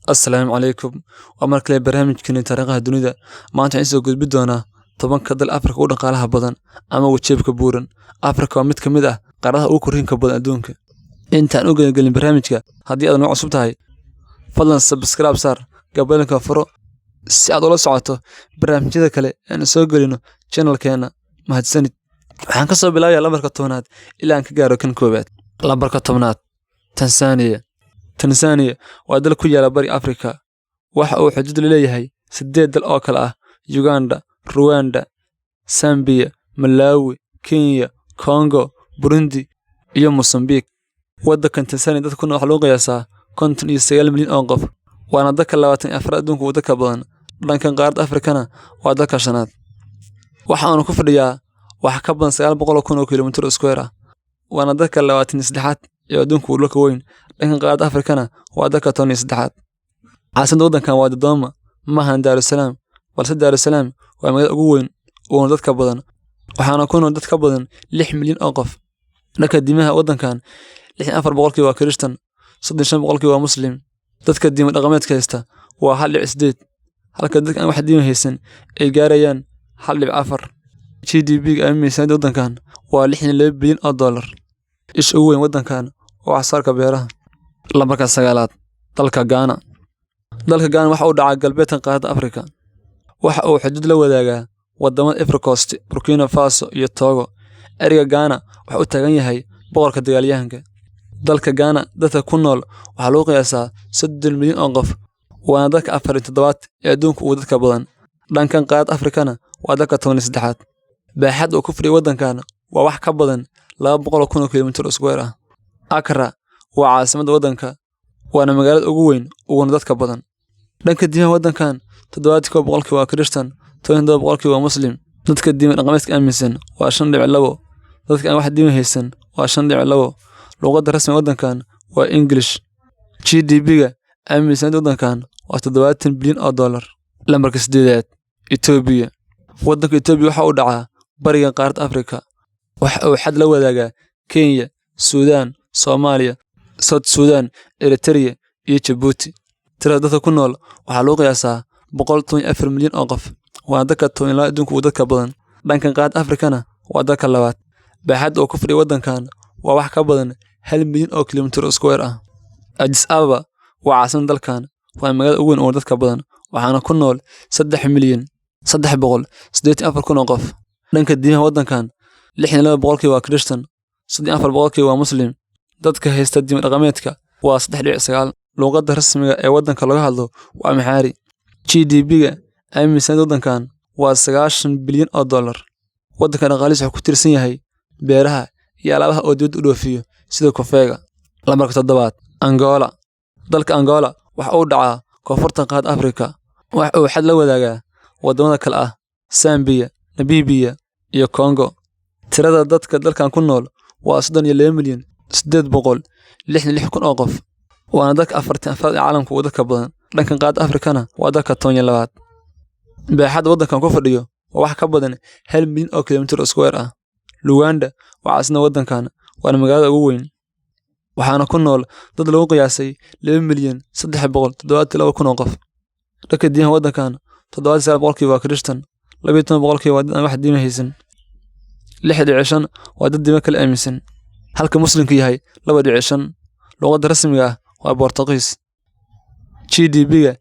Assalaamu calaykum. Waa mar kale barnaamijkeena taariikhda dunida. Maanta waxaan soo gudbin doonaa 10 dal Afrika u dhaqaalaha badan ama wajiibka buuran. Afrika waa mid ka mid ah qaaradaha ugu korriinka badan adduunka. Intaan u gelin barnaamijka, haddii aad nooc cusub tahay, fadlan subscribe saar, gabalka furo si aad ula socoto barnaamijyada kale ee aan soo gelino channelkeena. Mahadsanid. Waxaan ka soo bilaabayaa lambarka 10aad ilaa aan ka gaaro kan koowaad. Lambarka 10aad, Tansaaniya. Tansaaniya waa dal ku yaala bari Afrika. Waxa uu xuduud la leeyahay 8 dal oo kala ah: Uganda, Rwanda, Zambia, Malawi, Kenya, Congo, Burundi iyo Mozambique. Waddankan Tansaaniya dadka ku nool waxa loo qiyaasaa 59 milyan oo qof. Waana dalka 24 adduunka ugu dadka badan. Dhankan qaaradda Afrikana waa dalka 5aad. Waxa uu ku fadhiyaa wax ka badan 900,000 kiiloomitir square ah. Waana dalka 23aad ee adduunka ugu dhulka weyn. Dhankan qaaradda Afrikana waa dalka 13aad. Caasimada waddankan waa Dodoma, maahan Dar es Salaam, balse Dar es Salaam waa magaalada ugu weyn oo dadka badan. Waxaana ku nool dad ka badan 6 milyan oo qof. Dhanka diimaha waddankan 64% waa Kirishtan, 35% waa Muslim. Dadka diimo dhaqameedka haysta waa 1.8, halka dadka aan wax diin haysan ay gaarayaan 1.4. GDP-ga ama miisaaniyadda waddankan waa 62 bilyan oo dollar. Isha ugu weyn waddankan waa wax-soo-saarka beeraha. Lambarka 9aad, dalka Ghana. Dalka Ghana waxa uu dhacaa galbeedka qaaradda Afrika. Waxa uu xuduud la wadaagaa wadamada Ivory Coast, Burkina Faso iyo Togo. Ereyga Ghana waxa uu taagan yahay boqorka dagaalyahanka. Dalka Ghana dadka ku nool waxa loo qiyaasaa 30 milyan oo qof. Waana dalka 47aad ee adduunka ugu dadka badan. Dhankan qaaradda Afrikana waa dalka 13aad. Baaxadda uu ku fadhiyo waddankan waa wax ka badan 200,000 kiiloomitir square ah. Accra waa caasimadda waddanka, waana magaalada ugu weyn uguna dadka badan. Dhanka diimaha waddankan 71% waa Kirishtan, 17% waa Muslim. Dadka diimo dhaqameedka aaminsan waa 5.2. Dadka aan wax diin haysan waa 5.2. Luqadda rasmiga waddankan waa English. GDP-ga ama miisaaniyadda waddankan waa 70 bilyan oo dollar. Lambarka 8aad, Itoobiya. Waddanka Itoobiya waxa uu dhacaa bariga qaaradda Afrika. Waxa uu xad la wadaagaa Kenya, Suudaan, Soomaaliya, South Sudan, Eritrea iyo Djibouti. Tirada dadka ku nool waxaa loo qiyaasaa 114 milyan oo qof. Waana dalka 12 adduunka ugu dadka badan. Dhankan qaaradda Afrikana waa dalka 2aad. Baaxadda uu ku fadhiyo waddankan waa wax ka badan 1 milyan oo kiiloomitir square ah. Addis Ababa waa caasimadda dalkan, waa magaalada ugu weyn oo dadka badan. Waxaana ku nool 3,384,000 oo qof. Dhanka diimaha waddankan 62% waa Kirishtan, 34% waa Muslim. Dadka haysta diimo dhaqameedka waa 3.9. Luqadda rasmiga ee waddanka laga hadlo waa Amharic. GDP-ga ama miisaaniyadda waddankan waa 90 bilyan oo dollar. Waddanka dhaqaalihiisa wuxuu ku tiirsan yahay beeraha iyo alaabaha oo dibadda u dhoofiyo sida kafeega. Lambarka 7aad, Angola. Dalka Angola waxa uu dhacaa koonfurta qaaradda Afrika. Waxa uu xad la wadaagaa wadamada kale ah Zambia, Namibia iyo Congo. Tirada dadka dalkan ku nool waa 32,866,000 oo qof. Waana dalka 44 ee caalamka ugu dadka badan. Dhankan qaaradda Afrikana waa dalka 12aad. Baaxadda waddankan ku fadhiyo waa wax ka badan 1 milyan oo kiiloomitir square ah. Uganda waa caasimadda waddankan, waana magaalada ugu weyn. Waxaana ku nool dad lagu qiyaasay 2,372,000 oo qof. Dhanka diimaha waddankan 79% waa Kirishtan, 12% waa dad aan wax diin haysan, 6.5 waa dad diimo kale aaminsan, halka Muslimku yahay 2.5. Luqadda rasmiga ah waa Boortaqiis. GDP-ga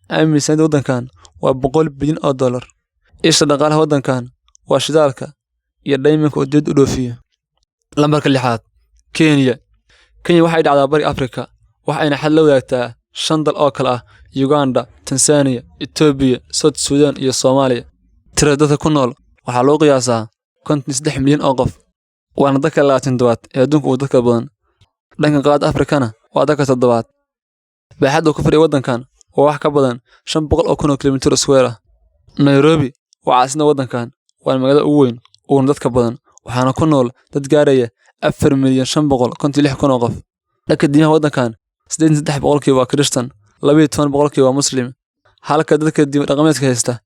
ama miisaaniyadda waddankan waa 100 bilyan oo dollar. Isha dhaqaalaha waddankan waa shidaalka iyo diamond-ka oo dibadda u dhoofiyo. Lambarka 6aad, Kenya. Kenya waxay dhacdaa bari Afrika. Waxayna xad la wadaagtaa 5 dal oo kala ah Uganda, Tansaaniya, Itoobiya, South Sudan iyo Soomaaliya. Tirada dadka ku nool waxaa loo qiyaasaa 53 milyan oo qof. Waana dalka 27aad ee adduunka ugu dadka badan. Dhanka qaaradda Afrikana waa dalka 7aad. Baaxadda uu ku fadhiyo waddankan waa wax ka badan 500,000 kiiloomitir square ah. Nairobi waa caasimadda waddankan, waana magaalada ugu weyn uguna dadka badan. Waxaana ku nool dad gaaraya 4,556,000 oo qof. Dhanka diimaha waddankan 83% waa Kirishtan, 12% waa Muslim. Halka dadka diimo dhaqameedka haysta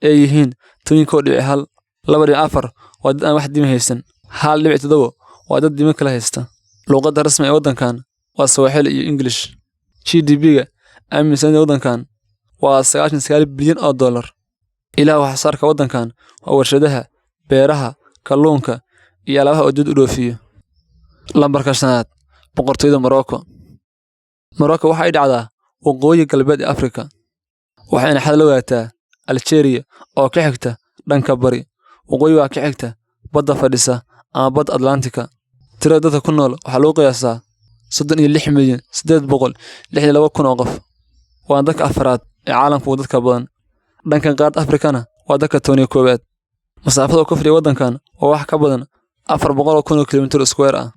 ay yihiin 10.1. 2.4 waa dad aan wax diin haysan, 1.7 waa dad diimo kale haysta. Luqadda rasmiga ee waddankan waa Swahili iyo English. GDP-ga miisaaniyadda waddankan waa 99 bilyan oo dollar. Ilaha wax soo saarka waddankan waa warshadaha, beeraha, kalluunka iyo alaabaha oo dibadda u dhoofiyo. Lambarka 5 boqortooyada Morocco. Morocco waxa ay dhacdaa waqooyi galbeed ee Afrika, waxayna xad la wadaagtaa Algeria oo ka xigta dhanka bari. Waqooyi waa ka xigta badda fadhisa ama badda Atlantika. Tirada dadka ku nool waxaa lagu qiyaasaa 36,862,000 oo qof. Waa dadka afraad ee caalamka ugu dadka badan. Dhankan qaaradda Afrikana waa dadka 11aad. Masaafada ku fadhiya waddankan waa wax ka badan 400,000 kilomitir square ah.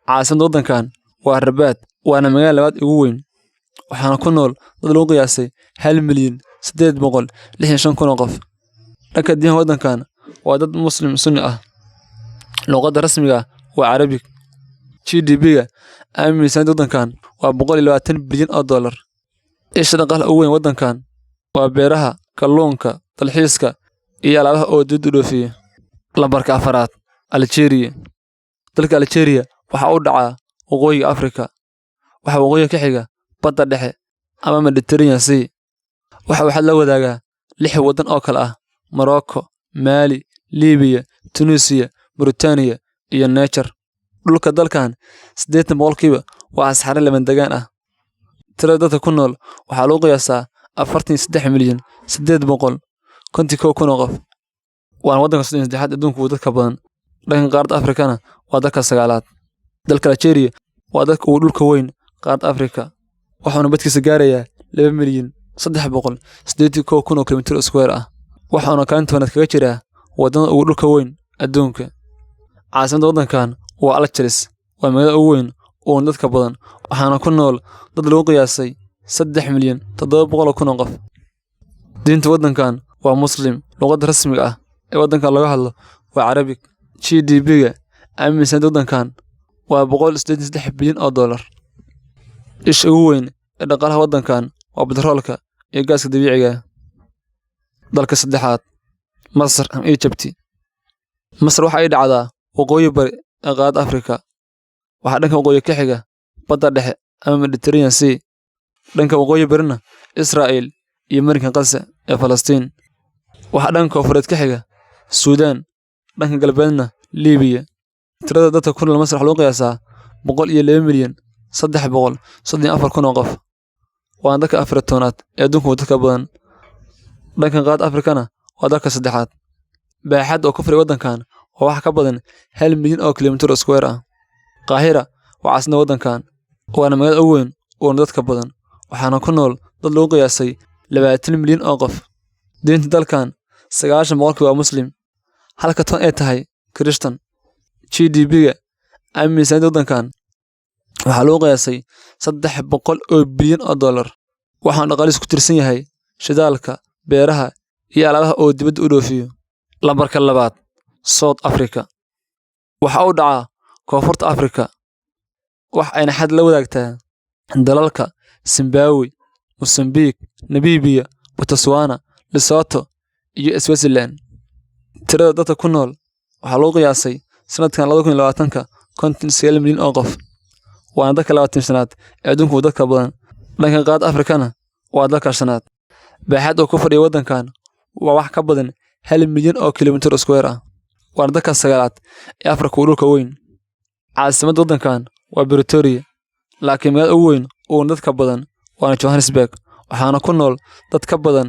Caasimadda waddankan waa Rabat, waana magaalada labaad ugu weyn. Waxaana ku nool dad lagu qiyaasay 1,865,000 oo qof. Dhanka diinta waddankan waa dad Muslim Sunni ah. Luqadda rasmiga ah waa Arabic. GDP-ga ama miisaaniyadda waddankan waa 120 bilyan oo dollar. Isha dhaqaalaha ugu weyn waddankan waa beeraha, kalluunka, dalxiiska iyo alaabaha oo dibadda u dhoofiyo. Lambarka 4 Algeria. Dalka Algeria waxa uu dhacaa waqooyiga Afrika. Waxa waqooyiga ka xiga badda dhexe ama Mediterranean Sea. Waxa uu xad la wadaagaa 6 waddan oo kala ah Morocco, Mali, Liibiya, Tunisia, Mauritania iyo Niger. Dhulka dalkan 80% waa saxare lama degaan ah. Tirada dadka ku nool waxaa lagu qiyaasaa 43,851,000 oo qof. Waana waddanka 33aad adduunka ugu dadka badan. Dhanka qaaradda Afrikana waa dalka 9aad. Dalka Algeria waa dalka ugu dhulka weyn qaaradda Afrika. Waxaana badkiisa gaarayaa 2,381,000 kilomitir square ah. Waxaana kaalinta wanaad kaga jiraa waddamada ugu dhulka weyn adduunka. Caasimadda waddankan waa Algiers, waa magaalada ugu weyn oo dadka badan. Waxaana ku nool dad lagu qiyaasay 3,700,000 oo qof. Diinta waddankan waa Muslim. Luqadda rasmiga ah ee waddankan laga hadlo waa Arabic. GDP-ga ama miisaaniyadda waddankan waa 183 bilyan oo dollar. Isha ugu weyn ee dhaqaalaha waddankan waa badaroolka iyo gaaska dabiiciga ah. Dalka 3aad Masar ama Egypt. Masar waxa ay dhacdaa waqooyi bari ee qaaradda Afrika. Waxaa dhanka waqooyi ka xiga badda dhexe ama Mediterranean Sea. Dhanka waqooyi barina Israel iyo marinka Gaza ee Falastiin. Waxaa dhanka koonfureed ka xiga Suudaan. Dhanka galbeedna Liibiya. Tirada dadka ku nool Masar waxaa lagu qiyaasaa 102,334,000 oo qof. Waana dalka 14aad ee adduunka ugu dadka badan. Dhankan qaaradda Afrikana waa dalka 3aad. Baaxadda oo ku fadhiya waddankan waa wax ka badan 1 milyan oo kilomitir square ah. Qaahira waa caasimadda waddankan, waana magaalada ugu weyn oo dadka badan. Waxaana ku nool dad lagu qiyaasay 20 milyan oo qof. Diinta dalkan 90% waa Muslim, halka 10 ay tahay Kirishtan. GDP-ga ama miisaaniyadda waddankan waxaa lagu qiyaasay 300 bilyan oo dollar. Waxaana dhaqaalihiisu ku tirsan yahay shidaalka, beeraha iyo alaabaha oo dibadda u dhoofiyo. Lambarka 2 South Africa. Waxa uu dhacaa koonfurta Afrika. Wax ayna xad la wadaagtaa dalalka Zimbabwe, Mozambique, Namibia, Botswana, Lesotho iyo Swaziland. Tirada dadka ku nool waxaa lagu qiyaasay sanadkan 2020 59 milyan oo qof. Waana dalka 25aad ee adduunka ugu dadka badan. Dhanka qaaradda Afrikana waa dalka 5aad. Baaxadda oo ku fadhiya waddankan waa wax ka badan 1 milyan oo kilomitir square ah. Waana dalka 9aad ee Afrika ugu dhulka weyn. Caasimadda waddankan waa Pretoria, laakiin magaalada ugu weyn oo dadka badan waa Johannesburg. Waxaana ku nool dad ka badan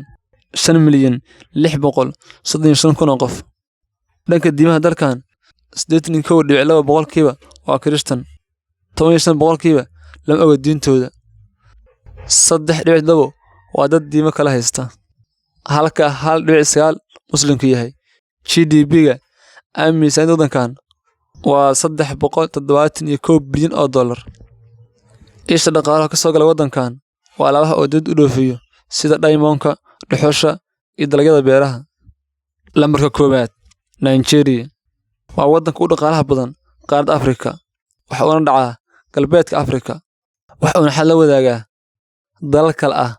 5,635,000 oo qof. Dhanka diimaha dalkan 81.2% waa Kirishtan. 15% lama oga diintooda. 3.2 waa dad diimo kala haysta, halka 1.9 Muslimku yahay. GDP-ga ama miisaaniyadda waddankan waa 371 bilyan oo dollar. Isha dhaqaalaha ka soo gala waddankan waa alaabaha oo dibadda u dhoofiyo sida diamond-ka, dhuxusha iyo dalagyada beeraha. Lambarka 1 Nigeria. Waa waddanka u dhaqaalaha badan qaaradda Afrika. Waxa uu dhacaa galbeedka Afrika. Waxa uu xal la wadaagaa dalal kala ah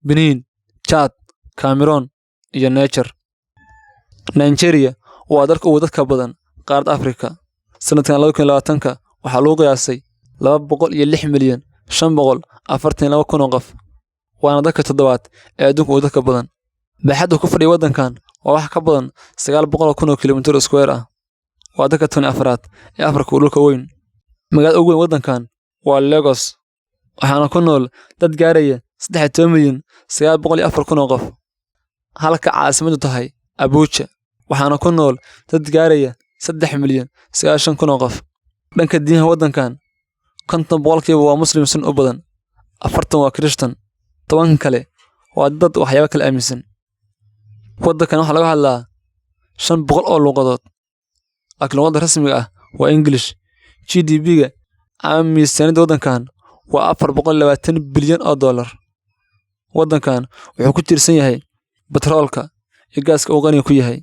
Benin, Chad, Cameroon iyo Niger. Nigeria waa dalka ugu dadka badan qaaradda Afrika. Sanadkan 2020 waxaa lagu qiyaasay 206,542,000 oo qof. waana dalka toddobaad ee adduunka ugu dadka badan. Baaxadda ku fadhiya waddankan waa wax ka badan 900,000 oo kiiloomitir square ah. Waa dalka 14aad ee Afrika dhulka weyn. Magaalada ugu weyn waddankan waa Lagos, waxaana ku nool dad gaaraya 13,904,000 oo qof. Halka caasimaddu tahay Abuja, waxaana ku nool dad gaaraya 3,090,000 oo qof. Dhanka diinta waddankan 50% waa Muslim sun u badan, 40 waa Kirishtan, 10 kale waa dad waxyaabo kala aaminsan. Waddankan waxaa laga hadlaa 500 oo luqadood, laakiin luqadda rasmiga ah waa English. GDP-ga ama miisaaniyadda waddankan waa $420 bilyan. Waddankan wuxuu ku tiirsan yahay batroolka iyo gaaska uu qani ku yahay.